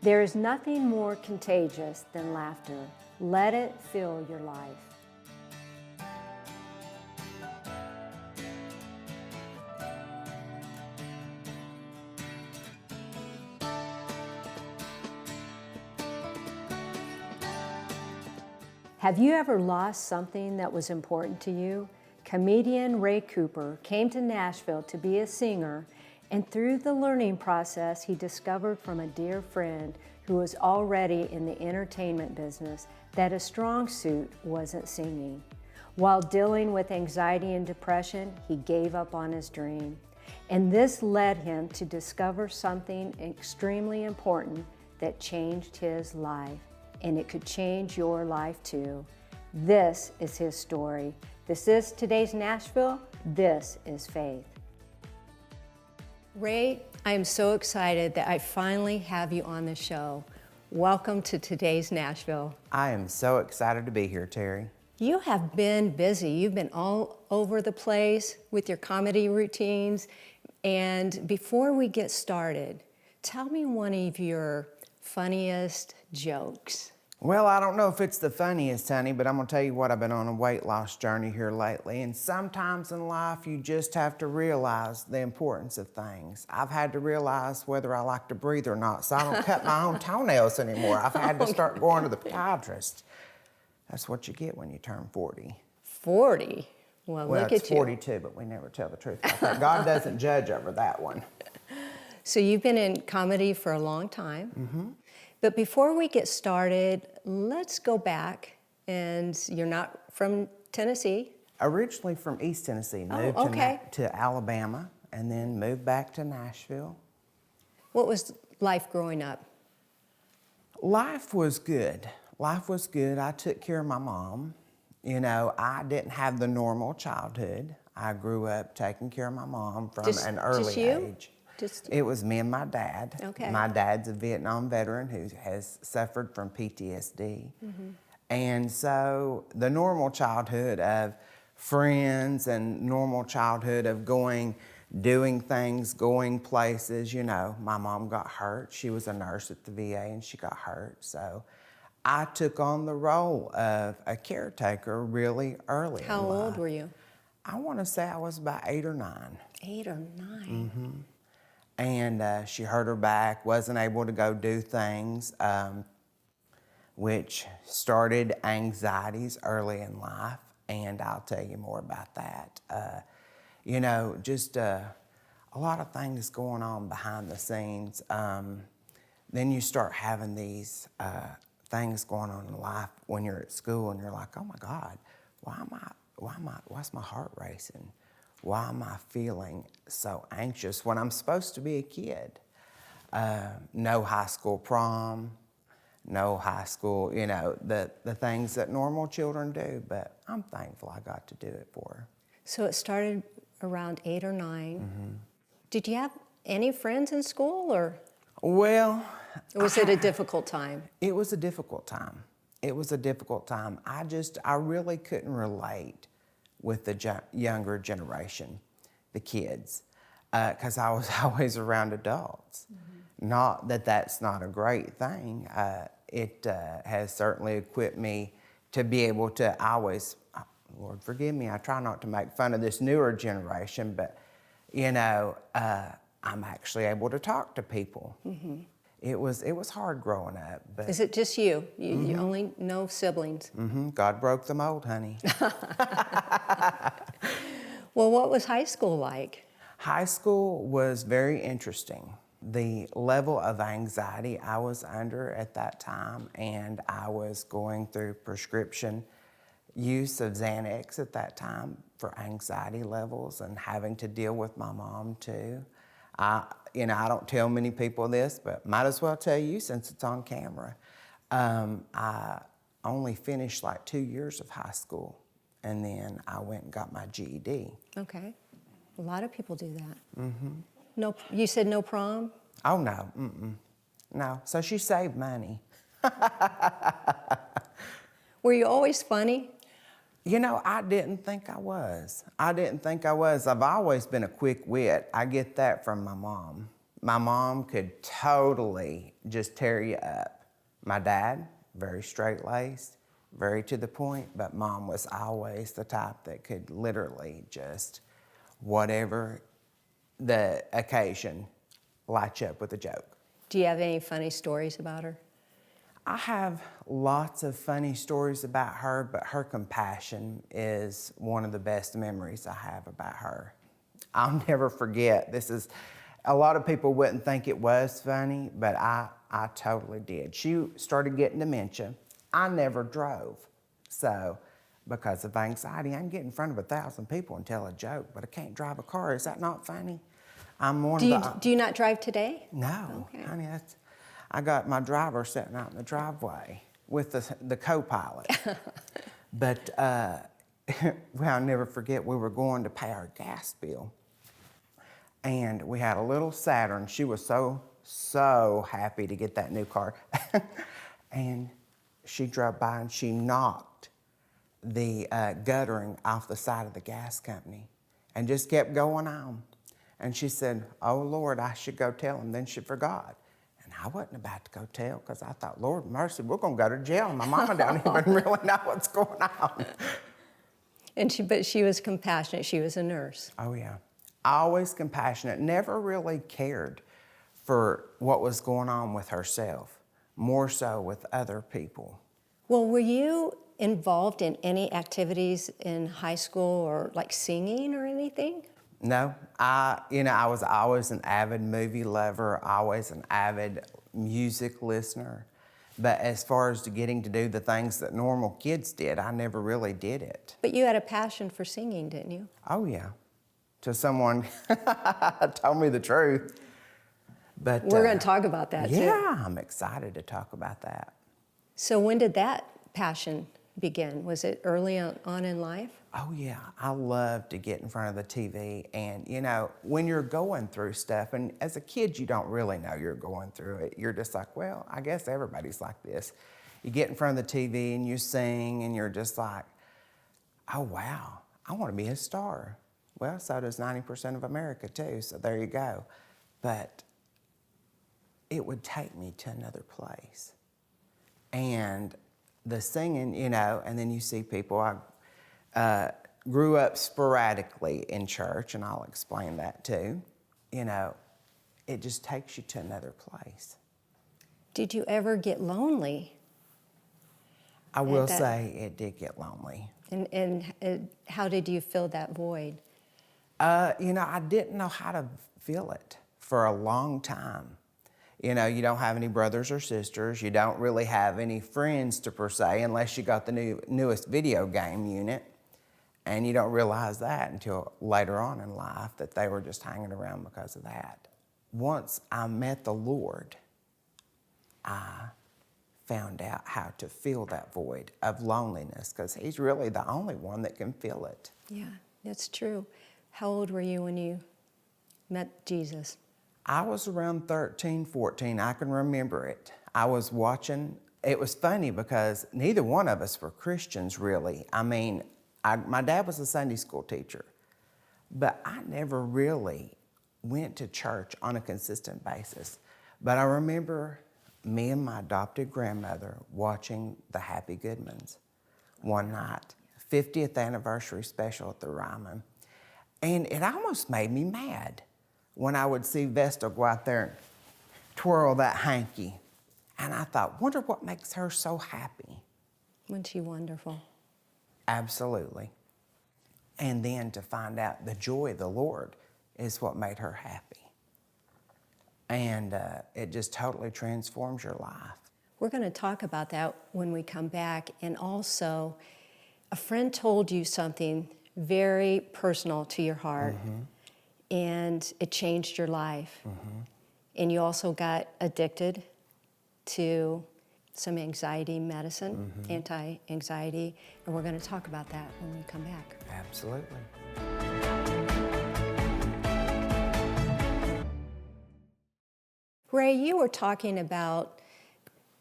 There is nothing more contagious than laughter. Let it fill your life. Have you ever lost something that was important to you? Comedian Ray Cooper came to Nashville to be a singer, and through the learning process, he discovered from a dear friend who was already in the entertainment business that a strong suit wasn't singing. While dealing with anxiety and depression, he gave up on his dream. And this led him to discover something extremely important that changed his life. And it could change your life too. This is his story. This is today's Nashville. This is Faith. Ray, I am so excited that I finally have you on the show. Welcome to today's Nashville. I am so excited to be here, Terry. You have been busy. You've been all over the place with your comedy routines. And before we get started, tell me one of your funniest jokes. Well, I don't know if it's the funniest, honey, but I'm gonna tell you what, I've been on a weight loss journey here lately, and sometimes in life you just have to realize the importance of things. I've had to realize whether I like to breathe or not, so I don't cut my own toenails anymore. I've had to start going to the podiatrist. That's what you get when you turn 40. 40? Well, look at you. It's 42, but we never tell the truth about that. God doesn't judge over that one. So you've been in comedy for a long time. Mm-hmm. But before we get started, let's go back. And you're not from Tennessee? Originally from East Tennessee, moved to Alabama, and then moved back to Nashville. What was life growing up? Life was good. Life was good. I took care of my mom. You know, I didn't have the normal childhood. I grew up taking care of my mom from an early age. It was me and my dad. Okay. My dad's a Vietnam veteran who has suffered from PTSD. Mm-hmm. And so the normal childhood of friends and normal childhood of doing things, going places, you know, my mom got hurt. She was a nurse at the VA and she got hurt. So I took on the role of a caretaker really early in life. How old were you? I want to say I was about 8 or 9. 8 or 9? Mm-hmm. And she hurt her back, wasn't able to go do things, which started anxieties early in life, and I'll tell you more about that. You know, just a lot of things going on behind the scenes. Then you start having these things going on in life when you're at school, and you're like, oh my God, why's my heart racing? Why am I feeling so anxious when I'm supposed to be a kid? No high school prom, no high school, you know, the things that normal children do, but I'm thankful I got to do it for her. So it started around 8 or 9. Mm-hmm. Did you have any friends in school, or? Well. Or was it a difficult time? It was a difficult time. It was a difficult time. I really couldn't relate with the younger generation, the kids, because I was always around adults. Mm-hmm. Not that that's not a great thing. It has certainly equipped me to be able to always, Lord forgive me, I try not to make fun of this newer generation, but you know, I'm actually able to talk to people. Mm-hmm. It was hard growing up. But is it just you? You only no siblings? Mm-hmm. God broke the mold, honey. Well, what was high school like? High school was very interesting. The level of anxiety I was under at that time, and I was going through prescription use of Xanax at that time for anxiety levels, and having to deal with my mom too. I don't tell many people this, but might as well tell you since it's on camera. I only finished like 2 years of high school, and then I went and got my GED. Okay. A lot of people do that. Mm-hmm. No, you said no prom? Oh, no. No. So she saved money. Were you always funny? You know, I didn't think I was. I've always been a quick wit. I get that from my mom. My mom could totally just tear you up. My dad, very straight-laced, very to the point, but Mom was always the type that could literally just, whatever the occasion, light you up with a joke. Do you have any funny stories about her? I have lots of funny stories about her, but her compassion is one of the best memories I have about her. I'll never forget, a lot of people wouldn't think it was funny, but I totally did. She started getting dementia. I never drove. So, because of anxiety, I can get in front of 1,000 people and tell a joke, but I can't drive a car. Is that not funny? Do you not drive today? No, Okay. honey, I got my driver sitting out in the driveway with the co-pilot. But, well, I'll never forget, we were going to pay our gas bill. And we had a little Saturn. She was so happy to get that new car. And she drove by and she knocked the guttering off the side of the gas company and just kept going on. And she said, "Oh, Lord, I should go tell him." Then she forgot. And I wasn't about to go tell because I thought, Lord mercy, we're going to go to jail. My mama don't even really know what's going on. But she was compassionate. She was a nurse. Oh, yeah. Always compassionate, never really cared for what was going on with herself, more so with other people. Well, were you involved in any activities in high school or like singing or anything? No, I was always an avid movie lover, always an avid music listener. But as far as getting to do the things that normal kids did, I never really did it. But you had a passion for singing, didn't you? Oh, yeah. Till someone told me the truth. But We're going to talk about that too. Yeah, I'm excited to talk about that. So when did that passion begin? Was it early on in life? Oh, yeah. I love to get in front of the TV. And, when you're going through stuff, and as a kid, you don't really know you're going through it. You're just like, well, I guess everybody's like this. You get in front of the TV and you sing, and you're just like, oh, wow, I want to be a star. Well, so does 90% of America, too. So there you go. But it would take me to another place. And the singing, and then you see people. I grew up sporadically in church, and I'll explain that too. It just takes you to another place. Did you ever get lonely? I will say it did get lonely. And how did you fill that void? I didn't know how to feel it for a long time. You don't have any brothers or sisters. You don't really have any friends per se, unless you got the newest video game unit. And you don't realize that until later on in life, that they were just hanging around because of that. Once I met the Lord, I found out how to fill that void of loneliness, because He's really the only one that can fill it. Yeah, that's true. How old were you when you met Jesus? I was around 13, 14. I can remember it. I was watching. It was funny because neither one of us were Christians, really. My dad was a Sunday school teacher, but I never really went to church on a consistent basis. But I remember me and my adopted grandmother watching the Happy Goodmans one night, 50th anniversary special at the Ryman. And it almost made me mad when I would see Vestal go out there and twirl that hanky. And I thought, wonder what makes her so happy. Wasn't she wonderful? Absolutely. And then to find out the joy of the Lord is what made her happy. And it just totally transforms your life. We're going to talk about that when we come back. And also, a friend told you something very personal to your heart, and it changed your life. And you also got addicted to some anxiety medicine, anti-anxiety, and we're going to talk about that when we come back. Absolutely. Ray, you were talking about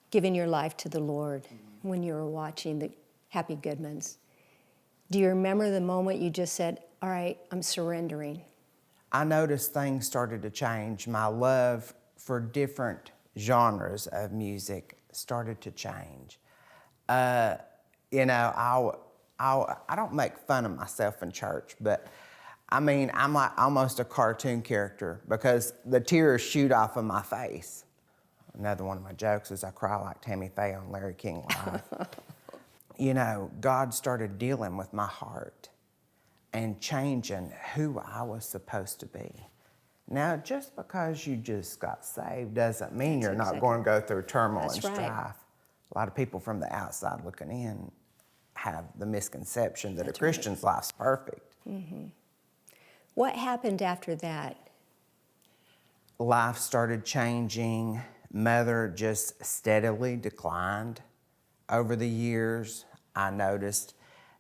giving your life to the Lord when you were watching the Happy Goodmans. Do you remember the moment you just said, all right, I'm surrendering? I noticed things started to change. My love for different genres of music started to change. You know, I don't make fun of myself in church, but I mean, I'm like almost a cartoon character because the tears shoot off of my face. Another one of my jokes is I cry like Tammy Faye on Larry King Live. You know, God started dealing with my heart and changing who I was supposed to be. Now, just because you just got saved doesn't mean you're not going to go through turmoil and strife. A lot of people from the outside looking in have the misconception that a Christian's life's perfect. What happened after that? Life started changing. Mother just steadily declined. Over the years, I noticed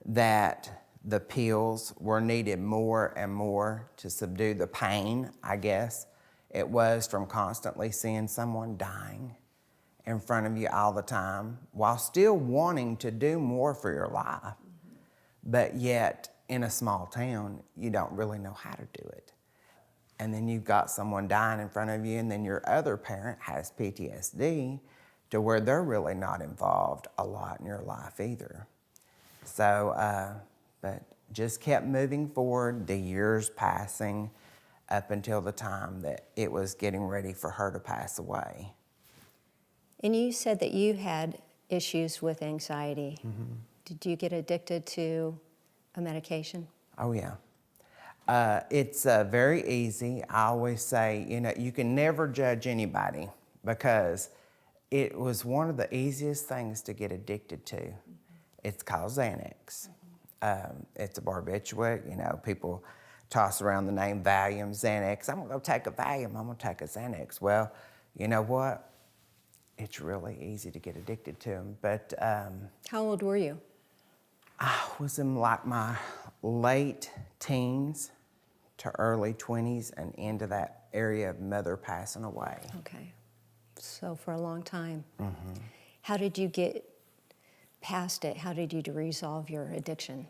that the pills were needed more and more to subdue the pain, I guess. It was from constantly seeing someone dying in front of you all the time while still wanting to do more for your life. But yet, in a small town, you don't really know how to do it. And then you've got someone dying in front of you, and then your other parent has PTSD to where they're really not involved a lot in your life either. So, but just kept moving forward, the years passing up until the time that it was getting ready for her to pass away. And you said that you had issues with anxiety. Did you get addicted to a medication? Oh, yeah. It's very easy. I always say, you know, you can never judge anybody because it was one of the easiest things to get addicted to. It's called Xanax. It's a barbiturate. You know, people toss around the name Valium, Xanax. I'm going to go take a Valium. I'm going to take a Xanax. Well, you know what? It's really easy to get addicted to them. But how old were you? I was in like my late teens to early 20s and into that area of mother passing away. Okay. So for a long time. How did you get past it? How did you resolve your addiction?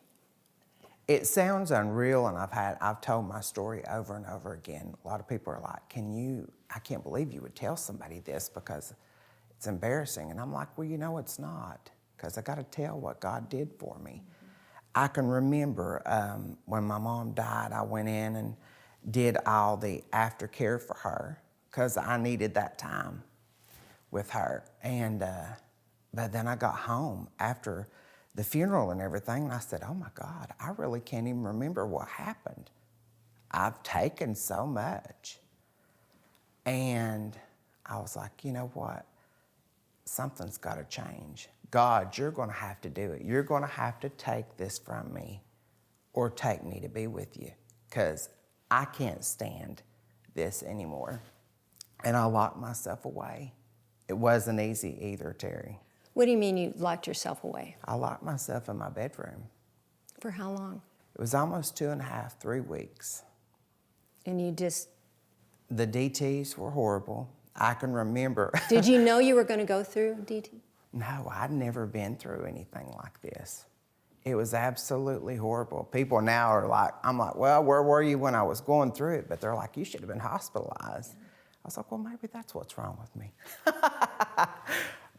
It sounds unreal, and I've told my story over and over again. A lot of people are like, I can't believe you would tell somebody this because it's embarrassing. And I'm like, well, you know, it's not, because I got to tell what God did for me. I can remember when my mom died, I went in and did all the aftercare for her because I needed that time with her. And but then I got home after the funeral and everything, and I said, oh my God, I really can't even remember what happened. I've taken so much. And I was like, you know what? Something's got to change. God, you're going to have to do it. You're going to have to take this from me or take me to be with you because I can't stand this anymore. And I locked myself away. It wasn't easy either, Terry. What do you mean you locked yourself away? I locked myself in my bedroom. For how long? It was almost 2.5, 3 weeks. And you just... The DTs were horrible. I can remember. Did you know you were going to go through DT? No, I'd never been through anything like this. It was absolutely horrible. People now are like, I'm like, well, where were you when I was going through it? But they're like, you should have been hospitalized. I was like, well, maybe that's what's wrong with me.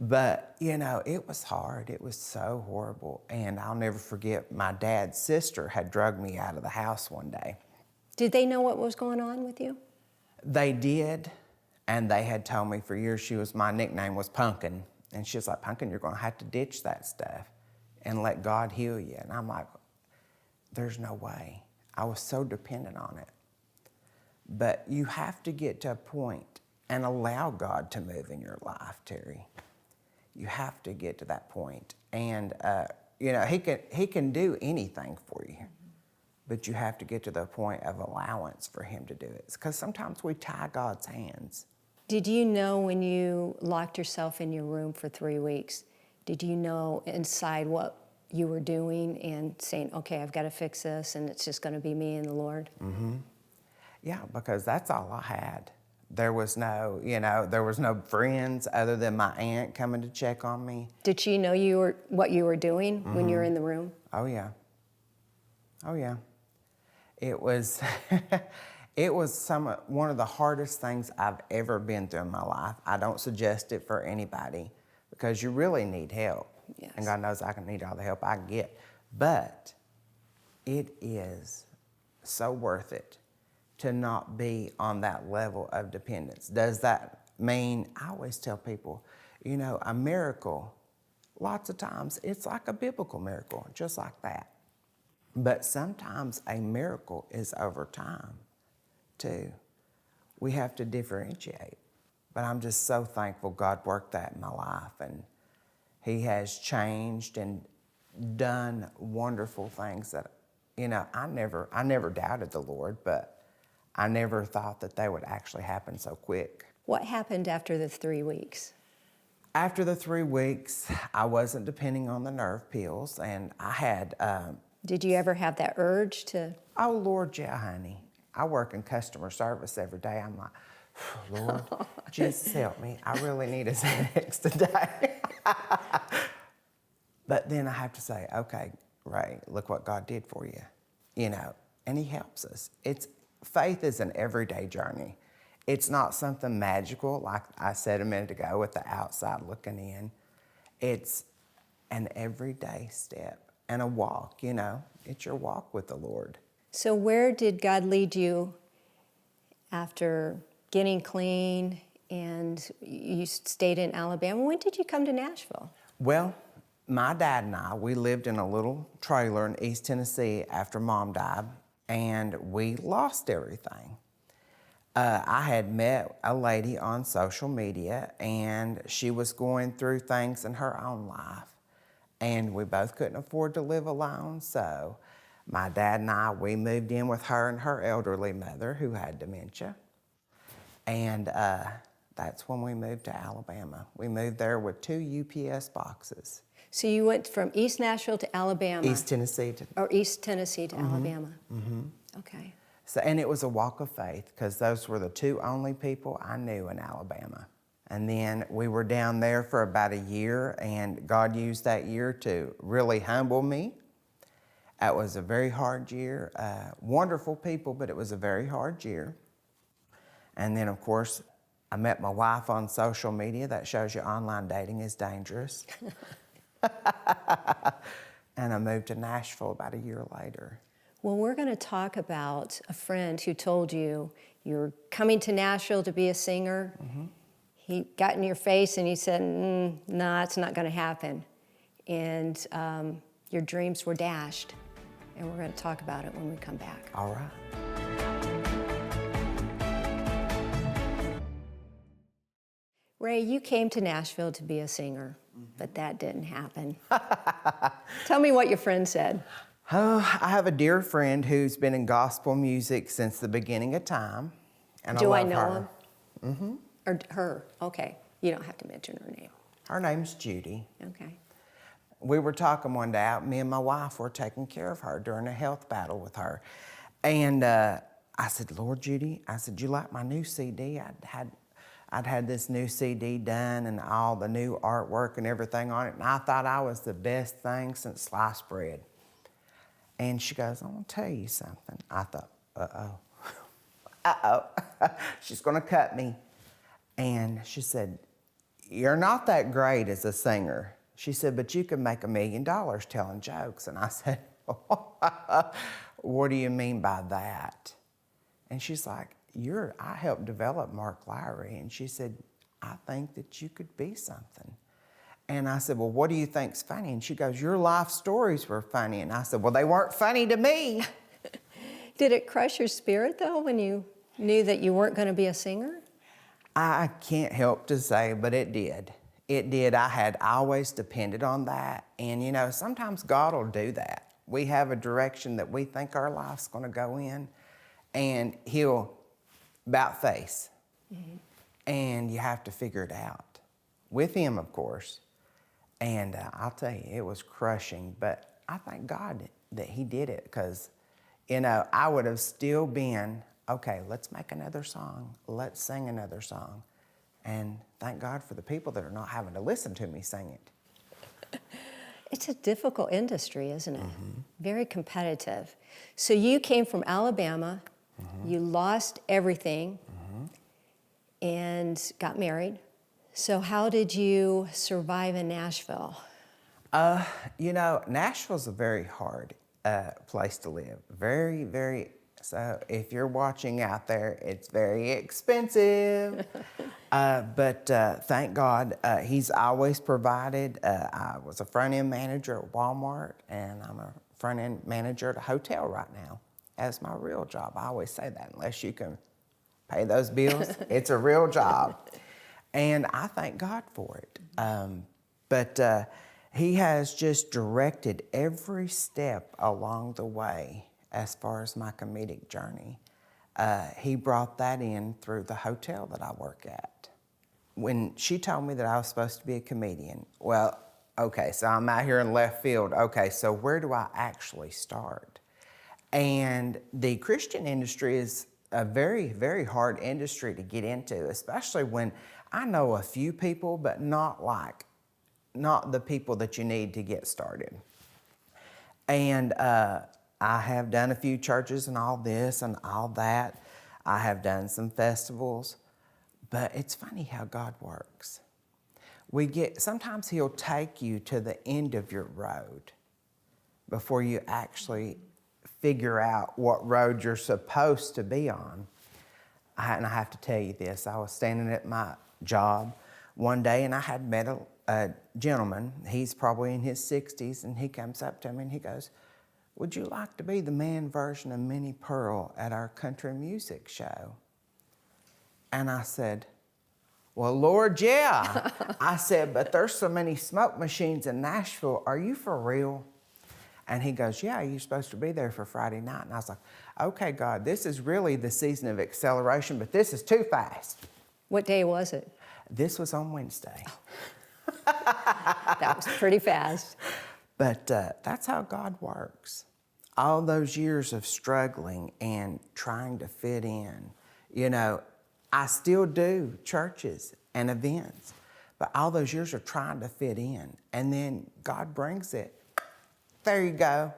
But, you know, it was hard. It was so horrible. And I'll never forget, my dad's sister had drugged me out of the house one day. Did they know what was going on with you? They did, and they had told me for years my nickname was Pumpkin. And she was like, Pumpkin, you're going to have to ditch that stuff and let God heal you. And I'm like, there's no way. I was so dependent on it. But you have to get to a point and allow God to move in your life, Terry. You have to get to that point. And, you know, he can do anything for you. But you have to get to the point of allowance for him to do it. Because sometimes we tie God's hands. Did you know when you locked yourself in your room for 3 weeks, did you know inside what you were doing and saying, okay, I've got to fix this and it's just going to be me and the Lord? Mm-hmm. Yeah, because that's all I had. There was no, there was no friends other than my aunt coming to check on me. Did she know what you were doing when you were in the room? Oh, yeah. Oh, yeah. It was, It was one of the hardest things I've ever been through in my life. I don't suggest it for anybody because you really need help. Yes. And God knows I can need all the help I can get. But it is so worth it to not be on that level of dependence. Does that mean, I always tell people, you know, a miracle, lots of times it's like a biblical miracle, just like that. But sometimes a miracle is over time, too. We have to differentiate. But I'm just so thankful God worked that in my life, and He has changed and done wonderful things that, you know, I never doubted the Lord, but I never thought that they would actually happen so quick. What happened after the 3 weeks? After the 3 weeks, I wasn't depending on the nerve pills, and I had... Did you ever have that urge to? Oh, Lord, yeah, honey. I work in customer service every day. I'm like, Lord, Jesus help me. I really need a Xanax today. But then I have to say, okay, Ray, look what God did for you. You know, and He helps us. Faith is an everyday journey. It's not something magical, like I said a minute ago, with the outside looking in. It's an everyday step and a walk, you know. It's your walk with the Lord. So where did God lead you after getting clean and you stayed in Alabama? When did you come to Nashville? Well, my dad and I, we lived in a little trailer in East Tennessee after Mom died, and we lost everything. I had met a lady on social media, and she was going through things in her own life. And we both couldn't afford to live alone, so my dad and I, we moved in with her and her elderly mother who had dementia. And that's when we moved to Alabama. We moved there with 2 UPS boxes. So you went from East Nashville to Alabama? East Tennessee to... Or East Tennessee to Alabama? Mm-hmm. Okay. So, and it was a walk of faith because those were the 2 only people I knew in Alabama. And then we were down there for about a year, and God used that year to really humble me. It was a very hard year. Wonderful people, but it was a very hard year. And then, of course, I met my wife on social media. That shows you online dating is dangerous. And I moved to Nashville about a year later. Well, we're going to talk about a friend who told you you're coming to Nashville to be a singer. Mm-hmm. He got in your face and he said, nah, it's not going to happen. And your dreams were dashed. And we're going to talk about it when we come back. All right. Ray, you came to Nashville to be a singer, but that didn't happen. Tell me what your friend said. Oh, I have a dear friend who's been in gospel music since the beginning of time. And Do I I love know her. him? Mm-hmm. Or her? Okay. You don't have to mention her name. Her name's Judy. Okay. We were talking one day, me and my wife were taking care of her during a health battle with her. And I said, Lord, Judy, I said, you like my new CD? I'd had this new CD done and all the new artwork and everything on it. And I thought I was the best thing since sliced bread. And she goes, I want to tell you something. I thought, uh-oh. Uh-oh. She's going to cut me. And she said, you're not that great as a singer. She said, but you can make $1 million telling jokes. And I said, what do you mean by that? And she's like, I helped develop Mark Lowry. And she said, I think that you could be something. And I said, well, what do you think's funny? And she goes, your life stories were funny. And I said, well, they weren't funny to me. Did it crush your spirit, though, when you knew that you weren't going to be a singer? I can't help to say, but it did. It did. I had always depended on that. And, you know, sometimes God will do that. We have a direction that we think our life's going to go in, and He'll about face. Mm-hmm. And you have to figure it out. With Him, of course. And I'll tell you, it was crushing. But I thank God that He did it because, you know, I would have still been, okay, let's make another song. Let's sing another song. And thank God for the people that are not having to listen to me sing it. It's a difficult industry, isn't it? Mm-hmm. Very competitive. So you came from Alabama You lost everything and got married. So how did you survive in Nashville? You know, Nashville's a very hard place to live. Very, very. So if you're watching out there, it's very expensive. But thank God, He's always provided. I was a front-end manager at Walmart, and I'm a front-end manager at a hotel right now. That's my real job. I always say that, unless you can pay those bills, it's a real job. And I thank God for it. But He has just directed every step along the way as far as my comedic journey. He brought that in through the hotel that I work at. When she told me that I was supposed to be a comedian, well, okay, so I'm out here in left field. Okay, so where do I actually start? And the Christian industry is a very, very hard industry to get into, especially when I know a few people, but not the people that you need to get started. And I have done a few churches and all this and all that. I have done some festivals, but it's funny how God works. Sometimes He'll take you to the end of your road before you actually figure out what road you're supposed to be on. And I have to tell you this, I was standing at my job one day and I had met a gentleman. He's probably in his 60s, and he comes up to me and he goes, "Would you like to be the man version of Minnie Pearl at our country music show?" And I said, "Well, Lord, yeah." I said, "But there's so many smoke machines in Nashville. Are you for real?" And he goes, "Yeah, you're supposed to be there for Friday night." And I was like, "Okay, God, this is really the season of acceleration, but this is too fast." What day was it? This was on Wednesday. That was pretty fast. But that's how God works. All those years of struggling and trying to fit in, you know, I still do churches and events, but all those years of trying to fit in, and then God brings it. There you go.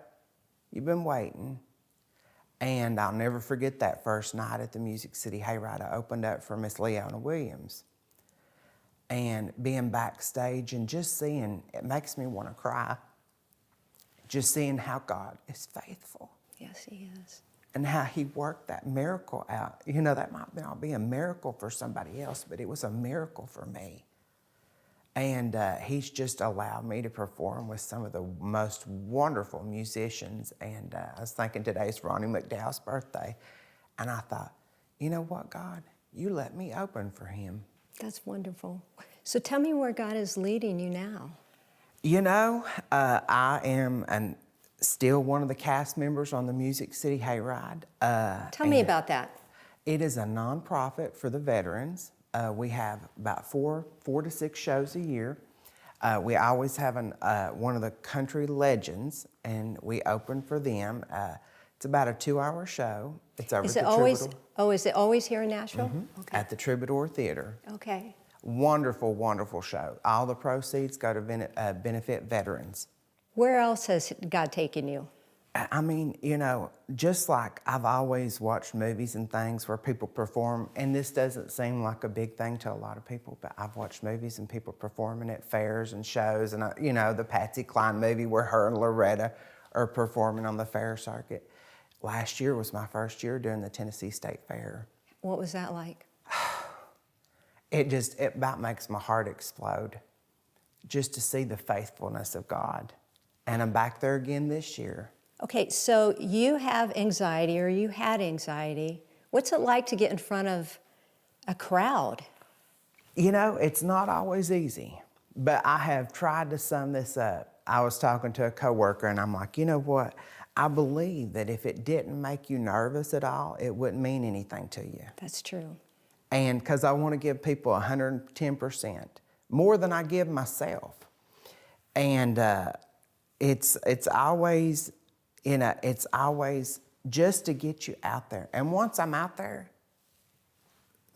You've been waiting. And I'll never forget that first night at the Music City Hayride. I opened up for Miss Leona Williams. And being backstage and just seeing, it makes me want to cry. Just seeing how God is faithful. Yes, He is. And how He worked that miracle out. You know, that might not be a miracle for somebody else, but it was a miracle for me. And He's just allowed me to perform with some of the most wonderful musicians. And I was thinking today's Ronnie McDowell's birthday. And I thought, you know what, God? You let me open for him. That's wonderful. So tell me where God is leading you now. You know, I am still one of the cast members on the Music City Hayride. Tell me about that. It is a nonprofit for the veterans. We have about four to six shows a year. We always have one of the country legends, and we open for them. It's about a 2-hour show. It's over at the Troubadour. Is it always here in Nashville? Mm-hmm. Okay. At the Troubadour Theater. Okay. Wonderful, wonderful show. All the proceeds go to benefit veterans. Where else has God taken you? I mean, you know, just like I've always watched movies and things where people perform, and this doesn't seem like a big thing to a lot of people, but I've watched movies and people performing at fairs and shows, and you know, the Patsy Cline movie where her and Loretta are performing on the fair circuit. Last year was my first year doing the Tennessee State Fair. What was that like? It about makes my heart explode just to see the faithfulness of God. And I'm back there again this year. Okay, so you have anxiety, or you had anxiety. What's it like to get in front of a crowd? You know, it's not always easy, but I have tried to sum this up. I was talking to a coworker, and I'm like, you know what? I believe that if it didn't make you nervous at all, it wouldn't mean anything to you. That's true. And because I want to give people 110%, more than I give myself. And it's always, you know, it's always just to get you out there. And once I'm out there,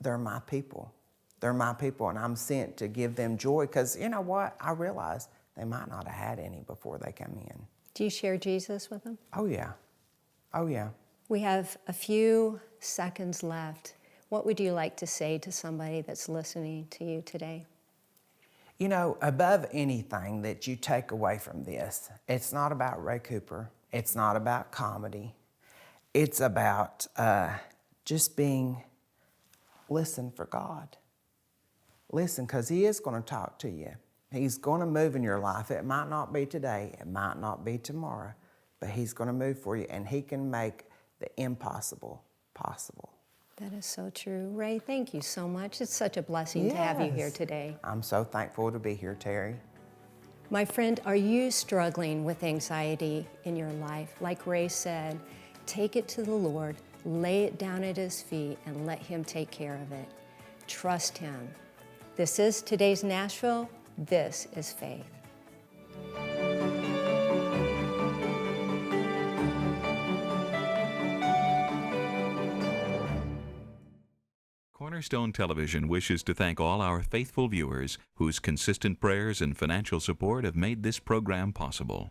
they're my people. They're my people, and I'm sent to give them joy, because you know what? I realize they might not have had any before they come in. Do you share Jesus with them? Oh, yeah. Oh, yeah. We have a few seconds left. What would you like to say to somebody that's listening to you today? You know, above anything that you take away from this, it's not about Ray Cooper. It's not about comedy. It's about just listen for God. Listen, because He is going to talk to you. He's going to move in your life. It might not be today. It might not be tomorrow. But He's going to move for you, and He can make the impossible possible. That is so true. Ray, thank you so much. It's such a blessing to have you here Yes. today. I'm so thankful to be here, Terry. My friend, are you struggling with anxiety in your life? Like Ray said, take it to the Lord, lay it down at His feet, and let Him take care of it. Trust Him. This is today's Nashville. This is faith. Cornerstone Television wishes to thank all our faithful viewers whose consistent prayers and financial support have made this program possible.